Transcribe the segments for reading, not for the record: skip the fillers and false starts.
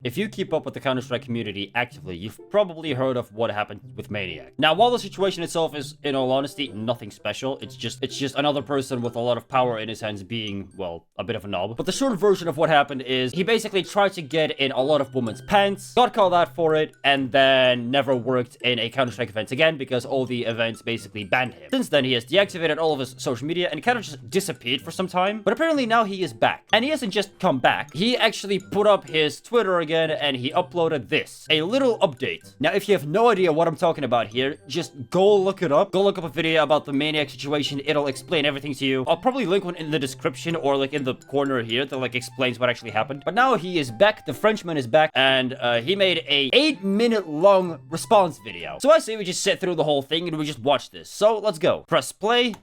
If you keep up with the Counter-Strike community actively, you've probably heard of what happened with Maniac. Now, while the situation itself is, in all honesty, nothing special, it's just another person with a lot of power in his hands being, well, a bit of a knob. But the short version of what happened is he basically tried to get in a lot of women's pants, got called out for it, and then never worked in a Counter-Strike event again because all the events basically banned him. Since then, he has deactivated all of his social media and kind of just disappeared for some time. But apparently now he is back. And he hasn't just come back. He actually put up his Twitter again, and he uploaded this, a little update. Now, if you have no idea what I'm talking about here, just go look it up. Go look up a video about the Maniac situation. It'll explain everything to you. I'll probably link one in the description or like in the corner here that like explains what actually happened. But now he is back. The Frenchman is back, and he made a 8-minute long response video. So I say we just sit through the whole thing and we just watch this. So let's go. Press play.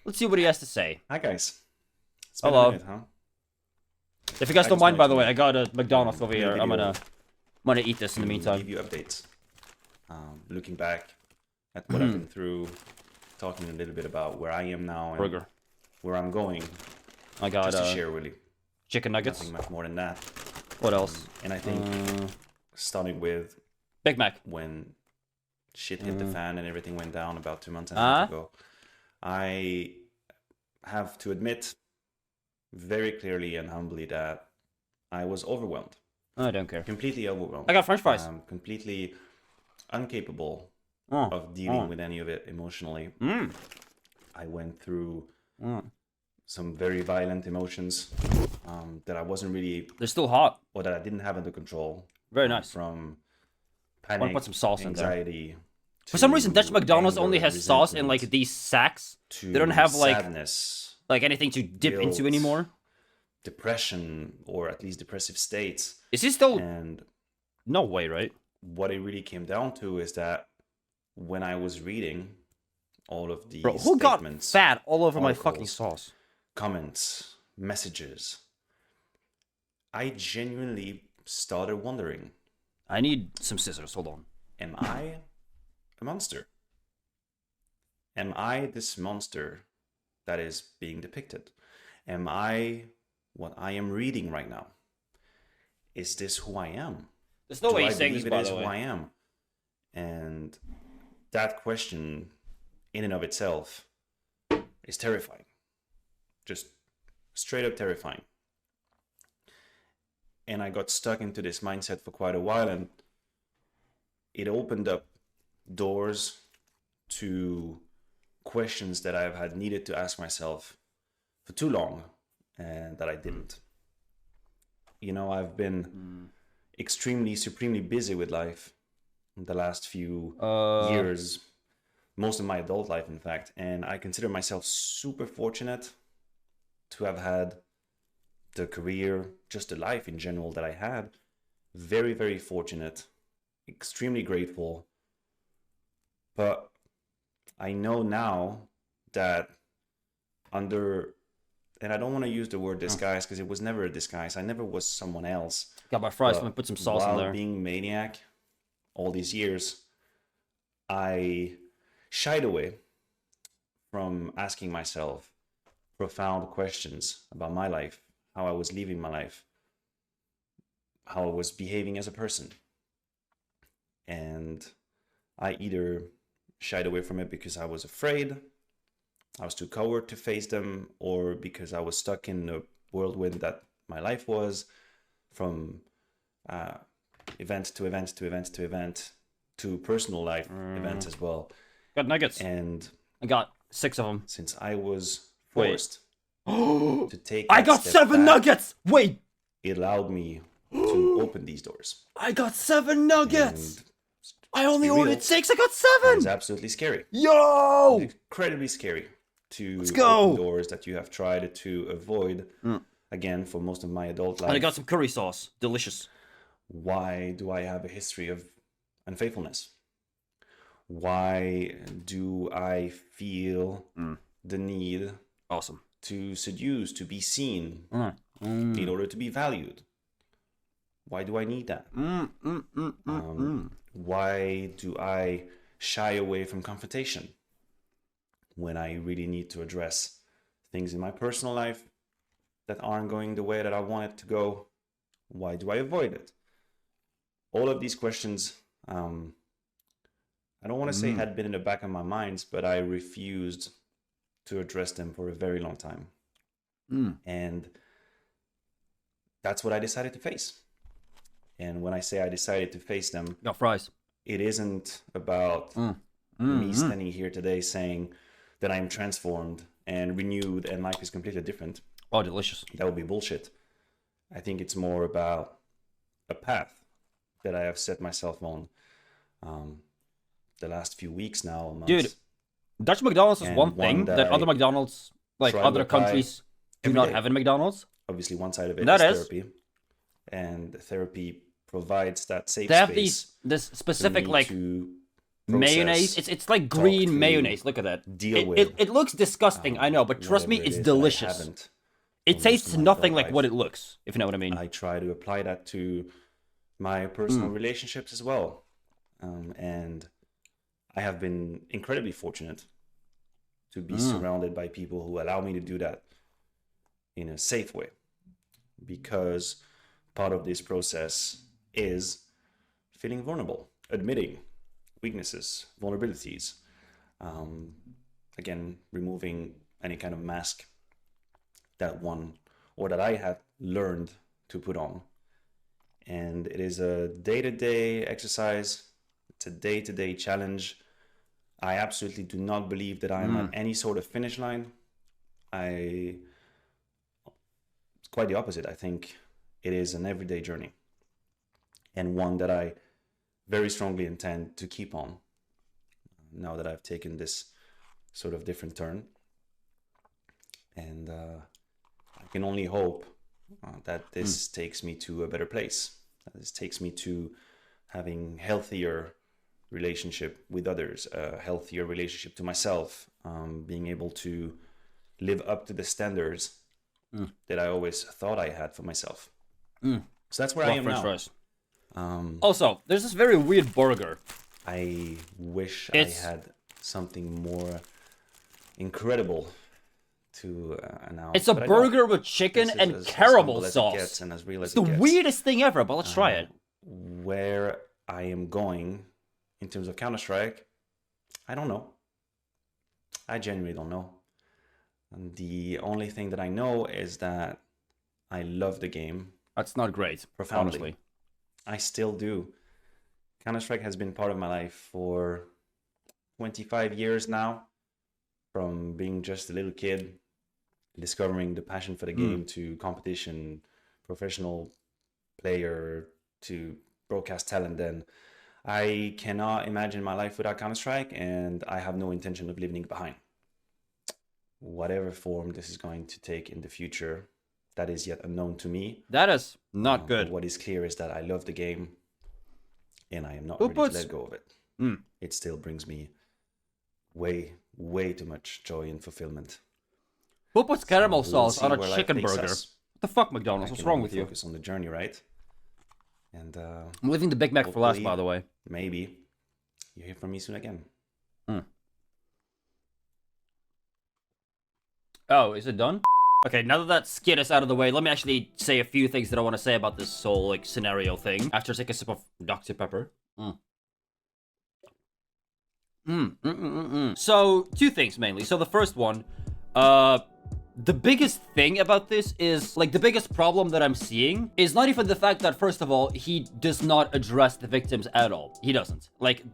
Let's see what he has to say. Hi guys. It's been Hello. a minute, huh? If you guys don't mind, by the way, I got a McDonald's over here. I'm gonna eat this in the meantime. Give you updates. Looking back at what I've been through, talking a little bit about where I am now and Burger. where I'm going. I got Just to share really. chicken nuggets. Nothing much more than that. What else? And I think starting with Big Mac. when shit hit the fan and everything went down about 2 months and a half ago, I have to admit very clearly and humbly that I was overwhelmed. I don't care. Completely overwhelmed. I got French fries. Completely incapable of dealing with any of it emotionally. I went through some very violent emotions that I wasn't really... They're still hot. Or that I didn't have under control. Very nice. From I want panic, to put some sauce in there. anxiety. For some reason, Dutch McDonald's anger, only has sauce in like resentment, these sacks. to They don't have like sadness, anything to dip into guilt, anymore. depression, or at least depressive states. Is he still? And No way, right? what it really came down to is that when I was reading all of these Bro, who got statements, fat all over my fucking articles, sauce? comments, messages, I genuinely started wondering, I need some scissors. Hold on. am I a monster? Am I this monster that is being depicted? Am I what I am reading right now? Is this who I am? There's no way Do he's I saying this, believe it by is the who I way. am? And that question, in and of itself, is terrifying. Just straight up terrifying. And I got stuck into this mindset for quite a while, and it opened up doors to questions that I've had needed to ask myself for too long, and that I didn't. You know, I've been extremely, supremely busy with life in the last few years, most of my adult life, in fact, and I consider myself super fortunate to have had the career, just the life in general that I had. Very, very fortunate, extremely grateful. But I know now that under, and I don't want to use the word disguise because it was never a disguise. I never was someone else. Got my fries. But Let me put some sauce in while there. being Maniac all these years, I shied away from asking myself profound questions about my life, how I was living my life, how I was behaving as a person. And I either shied away from it because I was afraid, I was too coward to face them, or because I was stuck in the whirlwind that my life was, from event to event to event to event to personal life events as well. Got nuggets. And I got 6 of them. since I was Wait. forced to take I that got step 7 back, nuggets. Wait, it allowed me to open these doors. I got 7 nuggets. And I only be real, ordered 6. I got it's 7. absolutely scary. Yo. Incredibly scary to Let's go. open doors that you have tried to avoid. Again, for most of my adult life. And I got some curry sauce. Delicious. Why do I have a history of unfaithfulness? Why do I feel the need Awesome. to seduce, to be seen, in order to be valued? Why do I need that? Why do I shy away from confrontation when I really need to address things in my personal life that aren't going the way that I want it to go? Why do I avoid it? all of these questions, I don't want to say had been in the back of my mind, but I refused to address them for a very long time. And that's what I decided to face. And when I say I decided to face them, Got fries. it isn't about me standing here today saying that I am transformed and renewed and life is completely different. Oh, delicious. That would be bullshit. I think it's more about a path that I have set myself on the last few weeks now. Months. Dude, Dutch McDonald's is And one thing one that that other I McDonald's, like try to other apply countries, do every not day. have in McDonald's. Obviously, one side of it That is is. therapy. And therapy provides that safe They have space this for specific me like to mayonnaise. process, It's like talk green through, mayonnaise. Look at that. deal with, It looks disgusting, I know, but trust me, whatever it it's is that I delicious. haven't It for most tastes of my nothing adult like life. what it looks, if you know what I mean. I try to apply that to my personal relationships as well. And I have been incredibly fortunate to be surrounded by people who allow me to do that in a safe way. Because part of this process is feeling vulnerable, admitting weaknesses, vulnerabilities. Again, removing any kind of mask that one or that I had learned to put on. And it is a day-to-day exercise. It's a day-to-day challenge. I absolutely do not believe that I am at any sort of finish line. It's quite the opposite. I think it is an everyday journey and one that I very strongly intend to keep on now that I've taken this sort of different turn. And I can only hope that this takes me to a better place. That this takes me to having healthier relationship with others, a healthier relationship to myself, being able to live up to the standards that I always thought I had for myself. So that's where I am now. Fries. Also, there's this very weird burger. I wish It's- I had something more incredible to announce. It's a but I don't. burger with chicken This is and as caramel humble as it sauce. gets and as real as It's the it gets. weirdest thing ever, but let's try it. Where I am going in terms of Counter-Strike, I don't know. I genuinely don't know. And the only thing that I know is that I love the game That's not great, profoundly. honestly. I still do. Counter-Strike has been part of my life for 25 years now. From being just a little kid, discovering the passion for the game, to competition, professional player, to broadcast talent, then I cannot imagine my life without Counter-Strike, and I have no intention of leaving it behind. Whatever form this is going to take in the future, that is yet unknown to me. That is not But good. what is clear is that I love the game, and I am not Who ready puts- to let go of it. Mm. It still brings me way too much joy and fulfillment. Who puts caramel So we'll sauce see on a where life chicken takes burger? us. What the fuck, I McDonald's? What's can wrong only with you? focus on the journey, right? And I'm leaving the Big Mac for last, hopefully- by the way. maybe you hear from me soon again. Oh, is it done? Okay, now that that skit is out of the way, let me actually say a few things that I want to say about this whole, like, scenario thing. After I take a sip of Dr. Pepper. So, two things mainly. So the first one, the biggest thing about this is, like, the biggest problem that I'm seeing is not even the fact that, first of all, he does not address the victims at all. He doesn't. Like,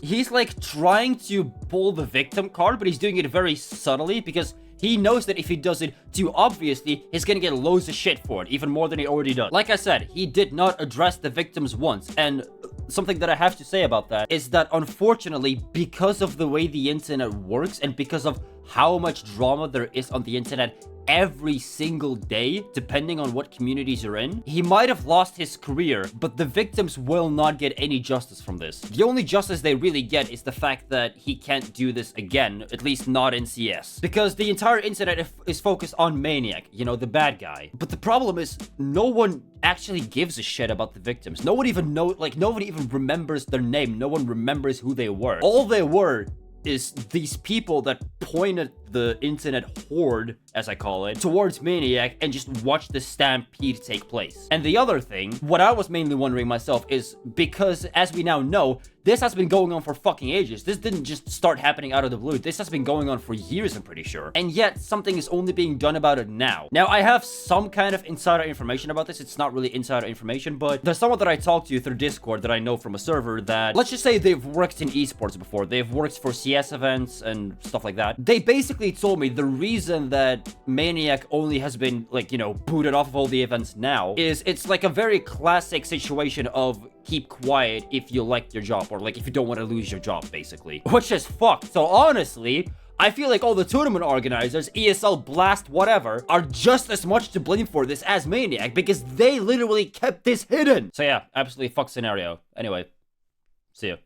he's, like, trying to pull the victim card, but he's doing it very subtly because he knows that if he does it too obviously, he's gonna get loads of shit for it, even more than he already does. Like I said, he did not address the victims once, and something that I have to say about that is that unfortunately, because of the way the internet works and because of how much drama there is on the internet every single day, depending on what communities you're in, he might have lost his career, but the victims will not get any justice from this. The only justice they really get is the fact that he can't do this again, at least not in CS. Because the entire internet is focused on Maniac, you know, the bad guy. But the problem is, no one actually gives a shit about the victims. No one even nobody even remembers their name. No one remembers who they were. All they were is these people that pointed the internet horde, as I call it, towards Maniac and just watch the stampede take place. And the other thing, what I was mainly wondering myself is, because as we now know, this has been going on for fucking ages. This didn't just start happening out of the blue. This has been going on for years, I'm pretty sure. And yet, something is only being done about it now. Now, I have some kind of insider information about this. It's not really insider information, but there's someone that I talked to through Discord that I know from a server that, let's just say they've worked in esports before. They've worked for CS events and stuff like that. They basically told me the reason that Maniac only has been, like, you know, booted off of all the events now is it's like a very classic situation of keep quiet if you like your job, or like if you don't want to lose your job, basically. Which is fucked. So honestly, I feel like all the tournament organizers, ESL, Blast, whatever, are just as much to blame for this as Maniac, because they literally kept this hidden. So yeah, absolutely fucked scenario. Anyway, see ya.